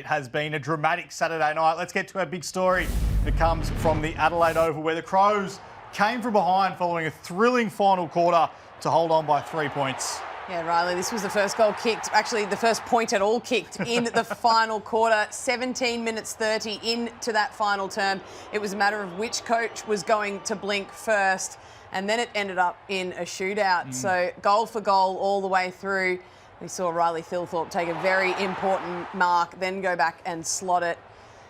It has been a dramatic Saturday night. Let's get to our big story that comes from the Adelaide Oval, where the Crows came from behind following a thrilling final quarter to hold on by 3 points. Yeah, Riley, this was the first goal kicked, actually the first point at all kicked in the final quarter. 17 minutes 30 into that final term. It was a matter of which coach was going to blink first, and then it ended up in a shootout. So goal for goal all the way through. We saw Riley Thilthorpe take a very important mark, then go back and slot it.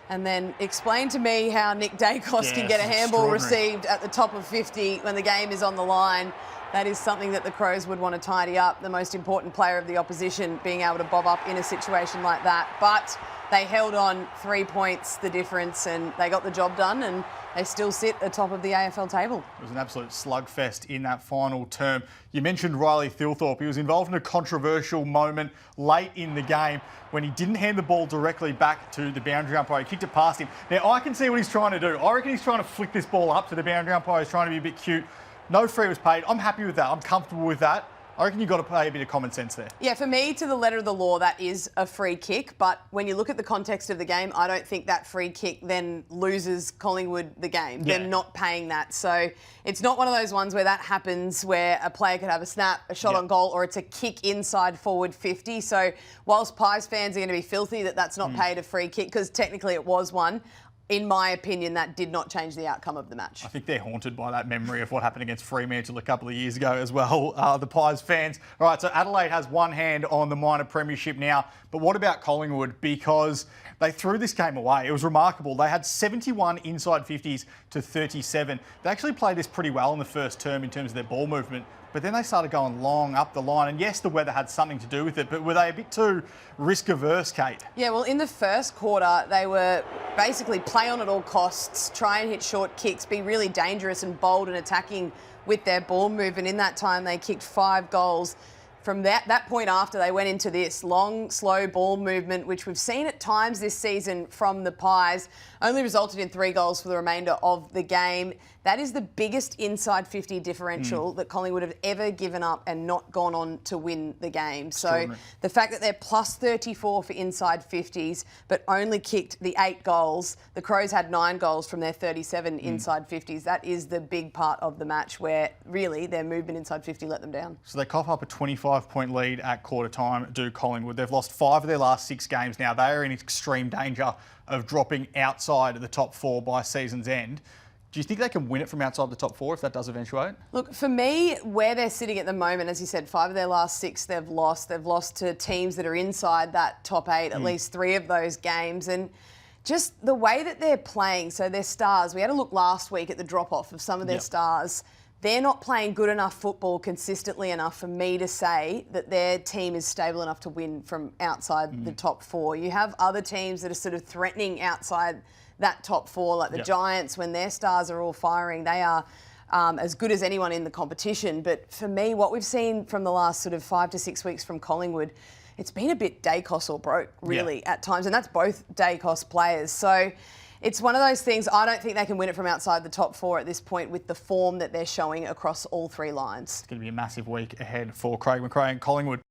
And then explain to me how Nick Dacos can get a handball received at the top of 50 when the game is on the line. That is something that the Crows would want to tidy up. The most important player of the opposition being able to bob up in a situation like that. But they held on 3 points, the difference, and they got the job done, and they still sit atop of the AFL table. It was an absolute slugfest in that final term. You mentioned Riley Thilthorpe. He was involved in a controversial moment late in the game when he didn't hand the ball directly back to the boundary umpire. He kicked it past him. Now, I can see what he's trying to do. I reckon he's trying to flick this ball up to the boundary umpire. He's trying to be a bit cute. No free was paid. I'm happy with that. I'm comfortable with that. I reckon you've got to play a bit of common sense there. Yeah, for me, to the letter of the law, that is a free kick. But when you look at the context of the game, I don't think that free kick then loses Collingwood the game. Yeah. They're not paying that. So it's not one of those ones where that happens where a player could have a snap, a shot on goal, or it's a kick inside forward 50. So whilst Pies fans are going to be filthy that that's not paid a free kick, because technically it was one, in my opinion, that did not change the outcome of the match. I think they're haunted by that memory of what happened against Fremantle a couple of years ago as well, the Pies fans. All right, so Adelaide has one hand on the minor premiership now, but what about Collingwood? Because they threw this game away. It was remarkable. They had 71 inside 50s to 37. They actually played this pretty well in the first term in terms of their ball movement, but then they started going long up the line. And yes, the weather had something to do with it, but were they a bit too risk-averse, Kate? Yeah, well, in the first quarter, they were basically play on at all costs, try and hit short kicks, be really dangerous and bold and attacking with their ball movement. In that time, they kicked 5 goals. From that point after, they went into this long, slow ball movement, which we've seen at times this season from the Pies, only resulted in 3 goals for the remainder of the game. That is the biggest inside 50 differential that Collingwood have ever given up and not gone on to win the game. So the fact that they're plus 34 for inside 50s, but only kicked the 8 goals, the Crows had 9 goals from their 37 inside 50s. That is the big part of the match where really their movement inside 50 let them down. So they cough up a 25-point lead at quarter time, do Collingwood. They've lost 5 of their last 6 games now. They are in extreme danger of dropping outside of the top 4 by season's end. Do you think they can win it from outside the top 4 if that does eventuate? Look, for me, where they're sitting at the moment, as you said, 5 of their last 6 they've lost. They've lost to teams that are inside that top 8, at least 3 of those games. And just the way that they're playing, so their stars, we had a look last week at the drop-off of some of their stars. They're not playing good enough football consistently enough for me to say that their team is stable enough to win from outside the top 4. You have other teams that are sort of threatening outside that top 4, like the Giants, when their stars are all firing, they are as good as anyone in the competition. But for me, what we've seen from the last sort of 5 to 6 weeks from Collingwood, it's been a bit Dacos or broke, really, at times. And that's both Dacos players. So it's one of those things, I don't think they can win it from outside the top 4 at this point with the form that they're showing across all 3 lines. It's going to be a massive week ahead for Craig McRae and Collingwood.